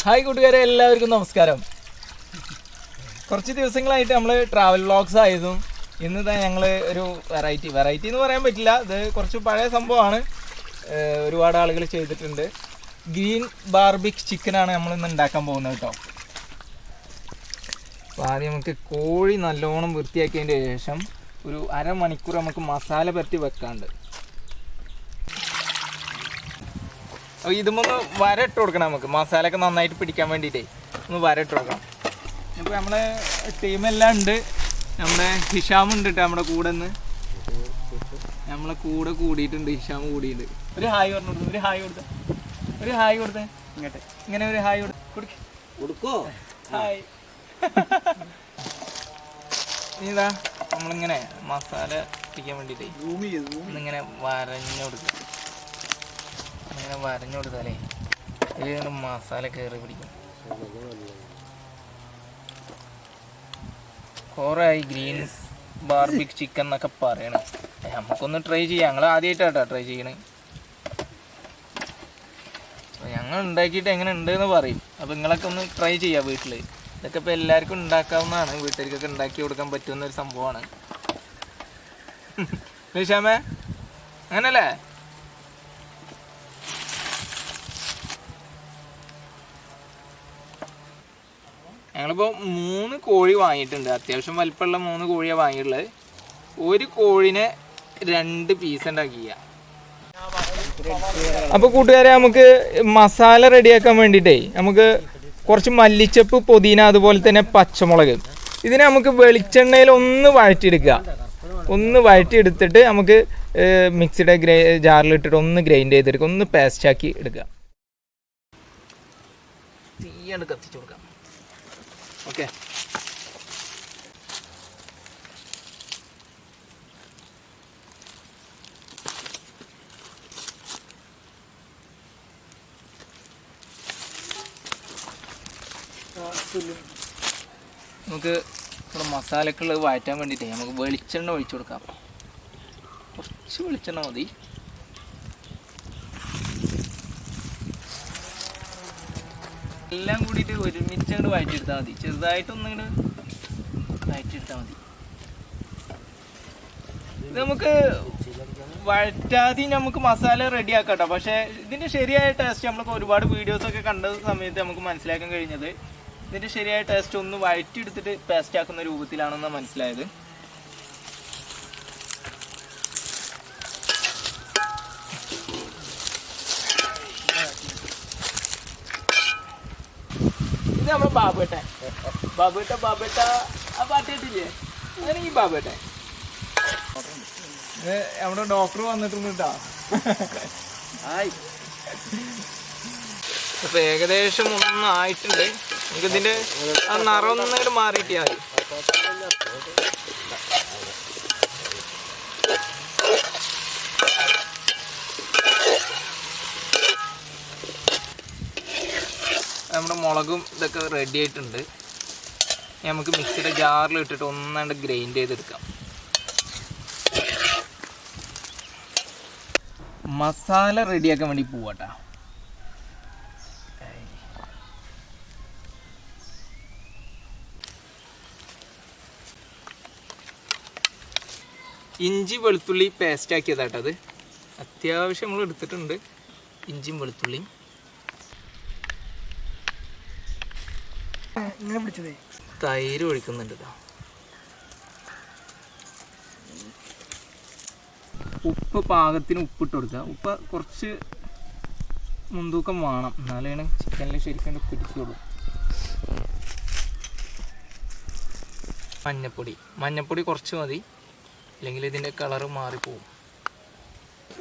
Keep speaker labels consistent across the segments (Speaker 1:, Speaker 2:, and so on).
Speaker 1: Hi കൂട്ടുകാരെ, എല്ലാവർക്കും നമസ്കാരം. കുറച്ച് ദിവസങ്ങളായിട്ട് നമ്മൾ ട്രാവൽ വ്ളോഗ്സ് ആയിരുന്നു. ഇന്ന് ഞങ്ങൾ ഒരു വെറൈറ്റി എന്ന് പറയാൻ പറ്റില്ല, ഇത് കുറച്ച് പഴയ സംഭവമാണ്. ഒരുപാട് ആളുകൾ ചെയ്തിട്ടുണ്ട്. ഗ്രീൻ ബാർബിക് ചിക്കനാണ് നമ്മളിന്ന് ഉണ്ടാക്കാൻ പോകുന്നത് കേട്ടോ. അപ്പോൾ ആദ്യം നമുക്ക് കോഴി നല്ലോണം വൃത്തിയാക്കിയതിൻ്റെ ശേഷം ഒരു അരമണിക്കൂർ നമുക്ക് മസാല പുരട്ടി വെക്കാണ്ട്. അപ്പോൾ ഇതുമൊന്ന് വരട്ട് കൊടുക്കണം, നമുക്ക് മസാലയൊക്കെ നന്നായിട്ട് പിടിക്കാൻ വേണ്ടിയിട്ടേ ഒന്ന് വരട്ട് കൊടുക്കണം. ഇപ്പോൾ നമ്മളെ ടീമെല്ലാം ഉണ്ട്. നമ്മുടെ ഹിഷാം ഉണ്ട് കേട്ടോ നമ്മുടെ കൂടെ നിന്ന്, നമ്മളെ കൂടെ കൂടിയിട്ടുണ്ട്. ഹിഷാം കൂടിയിട്ടുണ്ട്. ഒരു ഹായ് പറഞ്ഞു കൊടുത്തു, ഒരു ഹായ് കൊടുത്തേ ഇങ്ങോട്ട്, ഇങ്ങനെ ഒരു ഹായ് കൊടുക്കോ. ഹായ്. ഇതാ നമ്മളിങ്ങനെ മസാല പിടിക്കാൻ വേണ്ടിയിട്ടേ ഇങ്ങനെ വരഞ്ഞു കൊടുക്കുക. അങ്ങനെ വരഞ്ഞു കൊടുത്താലേ ഇതിന് മസാല കയറി പിടിക്കും. കുറേ ഗ്രീൻ ബാർബിക് ചിക്കൻ എന്നൊക്കെ പറയണം. നമുക്കൊന്ന് ട്രൈ ചെയ്യാം. ഞങ്ങൾ ആദ്യമായിട്ടാട്ടോ ട്രൈ ചെയ്യണേ. അപ്പോൾ ഞങ്ങൾ ഉണ്ടാക്കിയിട്ട് എങ്ങനെ ഉണ്ടെന്ന് പറയും. അപ്പോൾ നിങ്ങളൊക്കെ ഒന്ന് ട്രൈ ചെയ്യാം വീട്ടിൽ. ഇതൊക്കെ ഇപ്പോൾ എല്ലാവർക്കും ഉണ്ടാക്കാവുന്നതാണ്, വീട്ടിലേക്കൊക്കെ ഉണ്ടാക്കി കൊടുക്കാൻ പറ്റുന്ന ഒരു സംഭവമാണ്. ഷാമേ അങ്ങനല്ലേ? ഞങ്ങളിപ്പോൾ 3 കോഴി വാങ്ങിയിട്ടുണ്ട്. അത്യാവശ്യം വലിപ്പമുള്ള 3 കോഴിയാണ് വാങ്ങിയിട്ടുള്ളത്. ഒരു കോഴിനെ 2 പീസ് ഉണ്ടാക്കിയ. അപ്പോൾ കൂട്ടുകാരെ, നമുക്ക് മസാല റെഡിയാക്കാൻ വേണ്ടിയിട്ടേ നമുക്ക് കുറച്ച് മല്ലിച്ചപ്പ്, പുതിന, അതുപോലെ തന്നെ പച്ചമുളക്, ഇതിനെ നമുക്ക് വെളിച്ചെണ്ണയിൽ ഒന്ന് വഴറ്റിയെടുത്തിട്ട് നമുക്ക് മിക്സിയുടെ ജാറിലിട്ടിട്ട് ഒന്ന് ഗ്രൈൻഡ് ചെയ്തെടുക്കുക, ഒന്ന് പേസ്റ്റാക്കി എടുക്കുക. തീയാണ് കത്തിച്ചു കൊടുക്കാം. ഓക്കെ, നമുക്ക് ഇവിടെ മസാലക്കുള്ളത് വഴറ്റാൻ വേണ്ടിയിട്ടേ നമുക്ക് വെളിച്ചെണ്ണ ഒഴിച്ചു കൊടുക്കാം. കുറച്ച് വെളിച്ചെണ്ണ മതി. എല്ലാം കൂടിയിട്ട് ഒരുമിച്ച് അങ്ങോട്ട് വഴറ്റിയെടുത്താൽ മതി. ചെറുതായിട്ടൊന്നിങ്ങോട്ട് വഴറ്റിയെടുത്താൽ മതി. ഇത് നമുക്ക് വഴറ്റാതെ നമുക്ക് മസാല റെഡി ആക്കാം കേട്ടോ. പക്ഷേ ഇതിൻ്റെ ശരിയായ ടേസ്റ്റ് നമ്മൾക്ക് ഒരുപാട് വീഡിയോസൊക്കെ കണ്ട സമയത്ത് നമുക്ക് മനസ്സിലാക്കാൻ കഴിഞ്ഞത് ഇതിൻ്റെ ശരിയായ ടേസ്റ്റ് ഒന്ന് വഴറ്റിയെടുത്തിട്ട് പേസ്റ്റ് ആക്കുന്ന രൂപത്തിലാണെന്ന് മനസ്സിലായത്. ഇത് നമ്മുടെ ബാബുട്ട ആ പാട്ടിട്ടില്ലേ, അങ്ങനെ ഈ ബാബുട്ട. നമ്മുടെ ഡോക്ടർ വന്നിട്ടുണ്ട് കേട്ടോ. അപ്പൊ ഏകദേശം ഒന്നായിട്ടുണ്ട്. നമുക്ക് ഇതിന്റെ ആ നിറം ഒന്നിങ്ങോട്ട് മാറിയിട്ടാ മതി. നമ്മുടെ മുളകും ഇതൊക്കെ റെഡി ആയിട്ടുണ്ട്. നമുക്ക് മിക്സിയുടെ ജാറിൽ ഇട്ടിട്ട് ഒന്നാണ്ട് ഗ്രൈൻഡ് ചെയ്തെടുക്കാം. മസാല റെഡിയാക്കാൻ വേണ്ടി പോവാട്ടാ. ഇഞ്ചി വെളുത്തുള്ളി പേസ്റ്റ് ആക്കിയതാട്ടോ. അത് അത്യാവശ്യം നമ്മൾ എടുത്തിട്ടുണ്ട്, ഇഞ്ചിയും വെളുത്തുള്ളിയും. തൈര് ഒഴിക്കുന്നുണ്ട്. ഉപ്പ് പാകത്തിന് ഉപ്പിട്ട് കൊടുക്കുക. ഉപ്പ് കുറച്ച് മുൻതൂക്കം വേണം, എന്നാലാണ് ചിക്കനിൽ ശരിക്കും പിടിക്കുള്ളൂ. മഞ്ഞപ്പൊടി കുറച്ച് മതി, അല്ലെങ്കിൽ ഇതിൻ്റെ കളറ് മാറിപ്പോവും.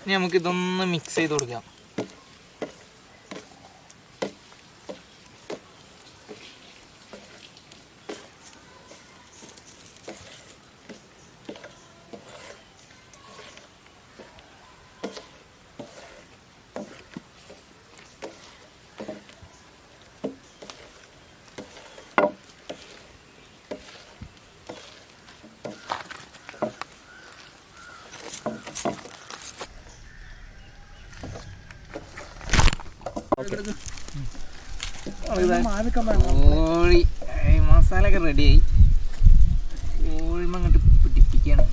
Speaker 1: ഇനി നമുക്കിതൊന്ന് മിക്സ് ചെയ്ത് കൊടുക്കാം. കോഴി മസാല ഒക്കെ റെഡിയായി. കോഴിമ അങ്ങോട്ട് പിടിപ്പിക്കുകയാണ്.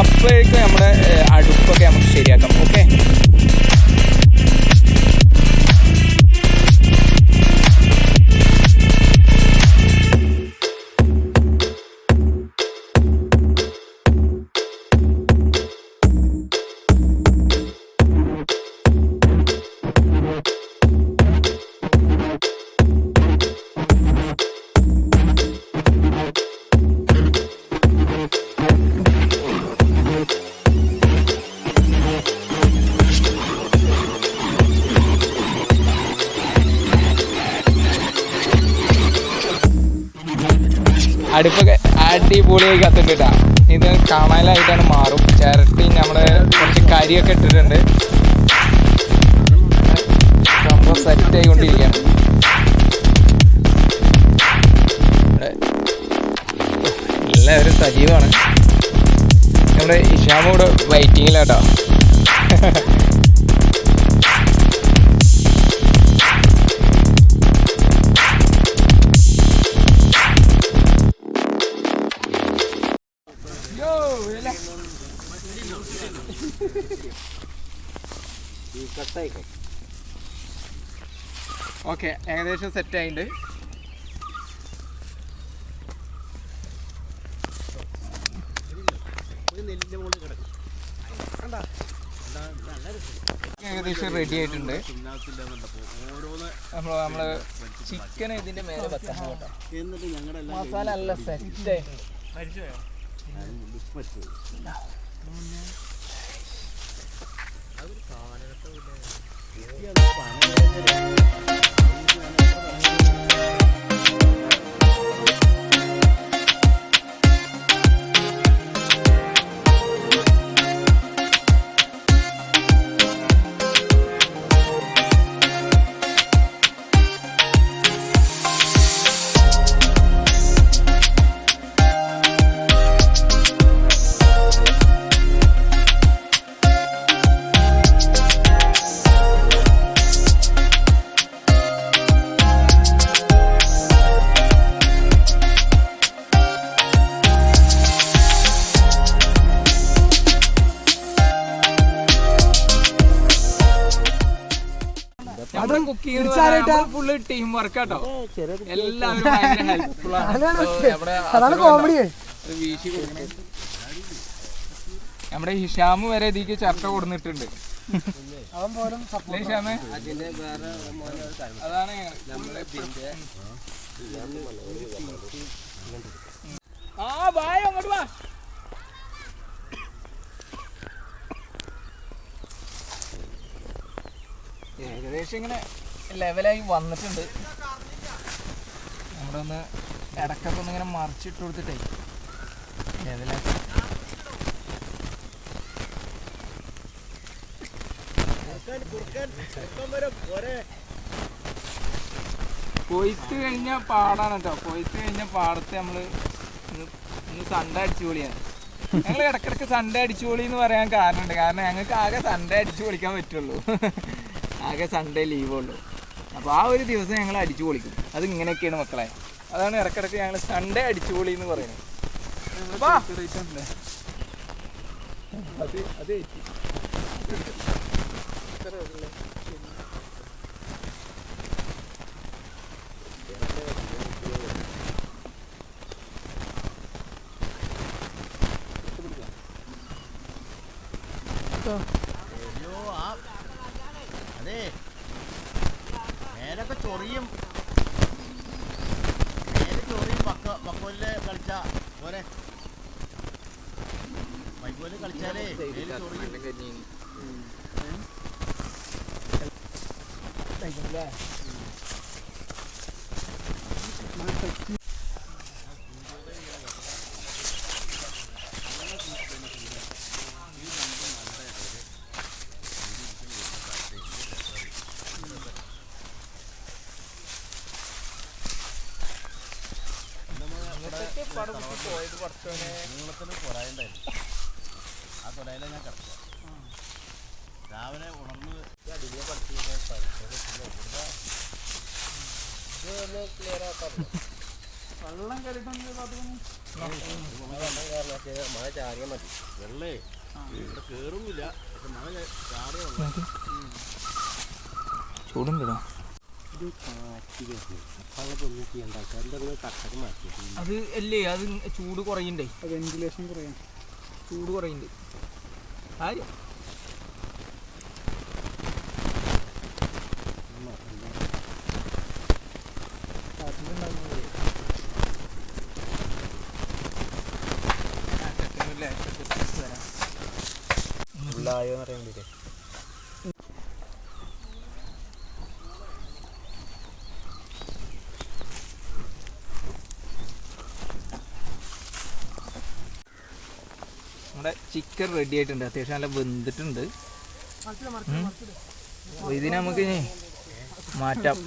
Speaker 1: അപ്പോഴേക്കും നമ്മുടെ അടുപ്പൊക്കെ നമുക്ക് ശരിയാക്കാം. ഓക്കെ, അടുപ്പൊക്കെ അടിപൊളിയായി കത്തിട്ടാ. ഇത് കണലായിട്ടാണ് മാറും. ചിരട്ടി നമ്മുടെ കുറച്ച് കരിയൊക്കെ ഇട്ടിട്ടുണ്ട്. സംഭവം സെറ്റ് ആയിക്കൊണ്ടിരിക്കുകയാണ്. എല്ലാവരും സജീവമാണ്. നമ്മുടെ ഇഷാമ ഇവിടെ വെയിറ്റിങ്ങിലാട്ടോ. ഓക്കെ, ഏകദേശം സെറ്റ് ആയിട്ടുണ്ട്. ഏകദേശം റെഡി ആയിട്ടുണ്ട്. നമ്മള് ചിക്കൻ ഇതിന്റെ മേലെ വെക്കാം. മസാല നല്ല സെറ്റ് ആയിട്ടുണ്ട്. ഫുള്ള് ടീം വർക്കാട്ടോ. എല്ലാവരും ഭയങ്കര ഹെൽപ്ഫുൾ ആണ്. നമ്മുടെ ഹിഷാമ് വരെ ഇതിക്ക് ചർച്ച കൊടുത്തിട്ടുണ്ട്. ഹിഷാമേ, അതാണ് അങ്ങോട്ട് വാ. ഏകദേശം ഇങ്ങനെ ലെവലായി വന്നിട്ടുണ്ട്. നമ്മുടെ ഒന്ന് ഇടക്കൊക്കെ ഒന്നിങ്ങനെ മറിച്ചിട്ട് കൊടുത്തിട്ടേ ലെവലാക്കി. കൊയ്ത്ത് കഴിഞ്ഞ പാടാണ് കേട്ടോ. കൊയ്ത്ത് കഴിഞ്ഞ പാടത്ത് നമ്മള് ഇന്ന് സൺഡേ അടിച്ചുപൊളിയാണ്. ഞങ്ങൾ ഇടയ്ക്കിടയ്ക്ക് സൺഡേ അടിച്ചുപൊളി എന്ന് പറയാൻ കാരണമുണ്ട്. കാരണം ഞങ്ങൾക്ക് ആകെ സൺഡേ അടിച്ചു പൊളിക്കാൻ പറ്റുള്ളൂ. ആകെ സൺഡേ ലീവുള്ളൂ. അപ്പോൾ ആ ഒരു ദിവസം ഞങ്ങൾ അടിച്ചു പൊളിക്കും. അത് ഇങ്ങനെയൊക്കെയാണ് മക്കളെ. അതാണ് ഇടയ്ക്കിടയ്ക്ക് ഞങ്ങൾ സൺഡേ അടിച്ചുപൊളി എന്ന് പറയുന്നത്. അത്
Speaker 2: അതെ മേലൊക്കെ ചൊറിയും വക്കോലില് കളിച്ച പോരെ. വൈക്കോല് കളിച്ചാലേ ചൊറിയും. നീളത്തിന് കൊറയുണ്ടായിരുന്നു. ആ കൊറയില ഞാൻ കിടക്കുക രാവിലെ ഉണർന്ന് അടിയിലെ പഠിച്ചു ക്ലിയർ ആക്കാം. വെള്ളം മഴ ചാറിയാൽ മതി. വെള്ളേ ഇവിടെ കേറുന്നില്ല. പക്ഷെ മഴ ചാറിയ
Speaker 1: ചൂടും വിടാം. അത് അല്ലേ, അത് ചൂട് കുറയണ്ടേ, വെന്റിലേഷൻ കുറയാം, ചൂട് കുറയണ്ട്. ആരും ഫുള്ളായോ എന്ന് അറിയാൻ വേണ്ടിയിട്ടേ. നമ്മുടെ ചിക്കൻ റെഡി ആയിട്ടുണ്ട്. അത്യാവശ്യം നല്ല വെന്തിട്ടുണ്ട്. ഇതിനെ നമുക്ക് മാറ്റാം.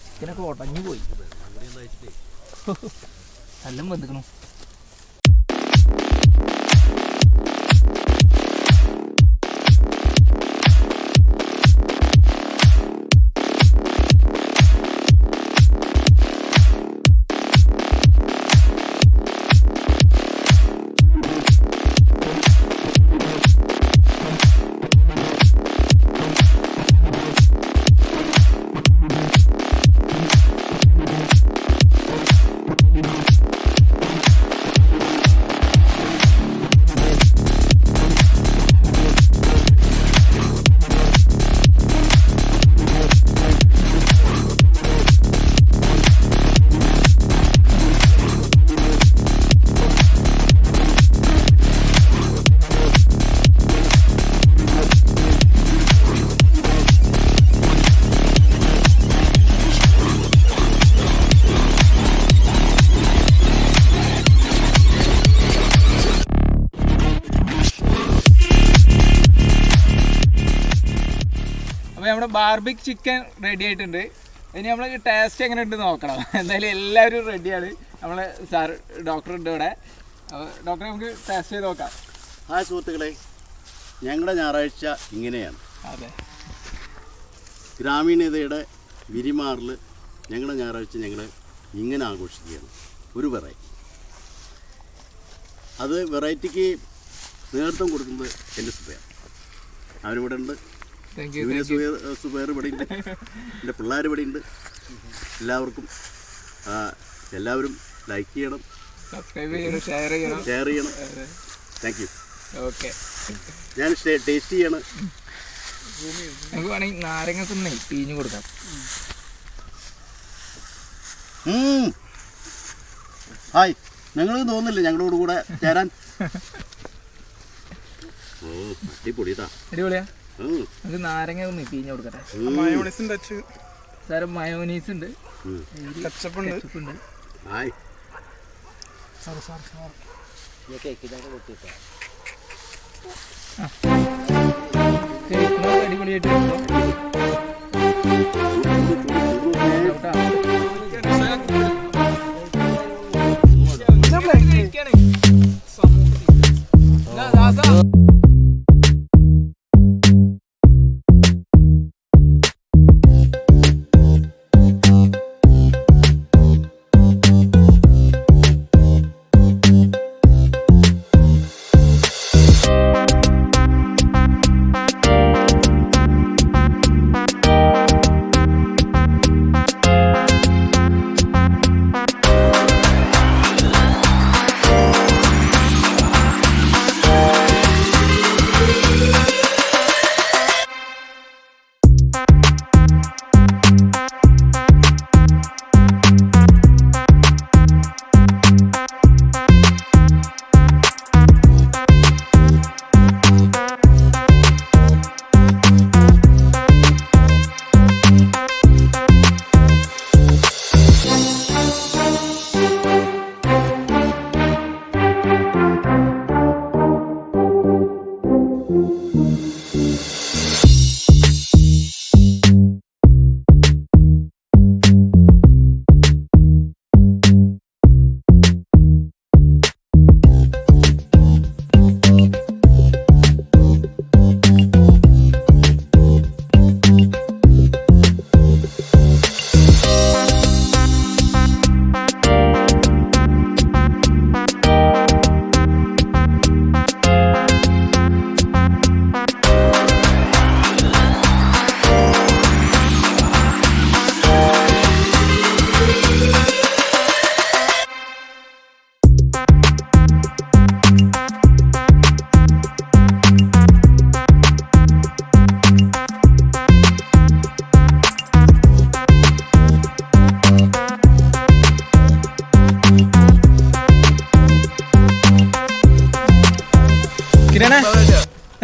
Speaker 1: ചിക്കനൊക്കെ ഉടഞ്ഞു പോയി. എല്ലാം വെന്തിക്കണു. അപ്പോൾ നമ്മുടെ ബാർബിക് ചിക്കൻ റെഡി ആയിട്ടുണ്ട്. ഇനി നമ്മൾ ടേസ്റ്റ് എങ്ങനെ ഉണ്ട് നോക്കണം. എന്തായാലും എല്ലാവരും റെഡിയാണ്. നമ്മൾ സാർ ഡോക്ടർ ഉണ്ട് ഇവിടെ. അപ്പോൾ ഡോക്ടറെ നമുക്ക് ടേസ്റ്റ് ചെയ്ത് നോക്കാം.
Speaker 2: ഹായ് സുഹൃത്തുക്കളെ, ഞങ്ങളുടെ ഞായറാഴ്ച ഇങ്ങനെയാണ്.
Speaker 1: അതെ,
Speaker 2: ഗ്രാമീണതയുടെ വിരിമാറിൽ ഞങ്ങളുടെ ഞായറാഴ്ച ഞങ്ങൾ ഇങ്ങനെ ആഘോഷിക്കുകയാണ്. ഒരു വെറൈറ്റി. അത് വെറൈറ്റിക്ക് നേതൃത്വം കൊടുക്കുന്നത് എൻ്റെ സുബേർ. അവരിവിടെ ഉണ്ട്. സുബേർ ഇവിടെ ഉണ്ട്. എൻ്റെ പിള്ളേർ ഇവിടെ ഉണ്ട്. എല്ലാവരും ലൈക്ക് ചെയ്യണം,
Speaker 1: സബ്സ്ക്രൈബ് ചെയ്യണം, ഷെയർ
Speaker 2: ചെയ്യണം. Thank you.
Speaker 1: ഓക്കെ,
Speaker 2: ഞാൻ ടേസ്റ്റ് ചെയ്യണം.
Speaker 1: നമുക്ക് വേണമെങ്കിൽ നാരങ്ങ തിന്നേ പിഴിഞ്ഞ് കൊടുക്കാം.
Speaker 2: ഹായ്, ഞങ്ങൾക്ക് തോന്നുന്നില്ല ഞങ്ങളോട് കൂടെ ചേരാൻ? ഓ അടിപൊളിയാ.
Speaker 1: അടിപൊളിയാ. നമുക്ക് നാരങ്ങ ഒന്ന് പിഴിഞ്ഞ് കൊടുക്കട്ടെ. മയോണീസ് ടച്ച് സാറ്, മയോണീസ് ഉണ്ട്, കെച്ചപ്പ് ഉണ്ട്.
Speaker 2: ഹായ്
Speaker 1: അടിപൊളിയായിട്ട്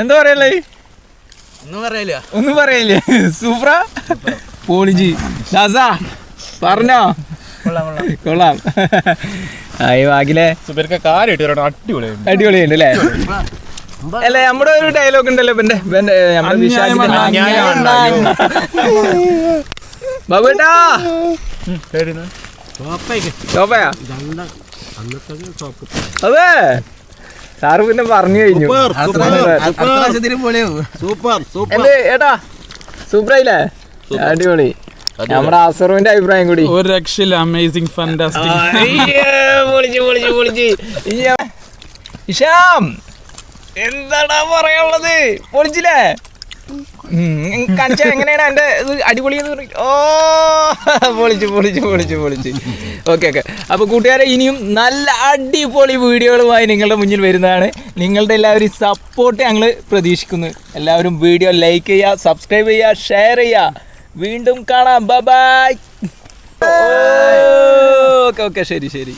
Speaker 1: എന്താ പറയല്ലേ? ഒന്നും പറയല്ലേ? സൂപ്പറാ, പൊളിജി. ദാസാ പറഞ്ഞോ? കൊള്ളാം. ബാക്കിലെ അടിപൊളിയുണ്ട് അല്ലേ? അല്ലേ നമ്മുടെ ഒരു ഡയലോഗ് ഉണ്ടല്ലോ ബാബുട്ടാ. അതെ സാറ് പിന്നെ പറഞ്ഞു കഴിഞ്ഞു. ഏട്ടാ സൂപ്പറായില്ലേ? അടിപൊളി. നമ്മുടെ അസറുവിന്റെ അഭിപ്രായം കൂടി.
Speaker 3: ഒരു രക്ഷയില്ല. Amazing, fantastic.
Speaker 1: ഇഷാം എന്താടാ പറയാനുള്ളത്? പൊളിച്ചില്ലേ? കാണിച്ച എങ്ങനെയാണ് എന്റെ അടിപൊളി? ഓ പൊളിച്ചു പൊളിച്ചു പൊളിച്ചു പൊളിച്ച്. Okay okay. അപ്പോൾ കൂട്ടുകാരെ ഇനിയും നല്ല അടിപൊളി വീഡിയോകളുമായി നിങ്ങളുടെ മുന്നിൽ വരുന്നതാണ്. നിങ്ങളുടെ എല്ലാവരും സപ്പോർട്ട് ഞങ്ങൾ പ്രതീക്ഷിക്കുന്നു. എല്ലാവരും വീഡിയോ ലൈക്ക് ചെയ്യുക, സബ്സ്ക്രൈബ് ചെയ്യുക, ഷെയർ ചെയ്യുക. വീണ്ടും കാണാം. ബൈ. Okay okay. ശരി ശരി.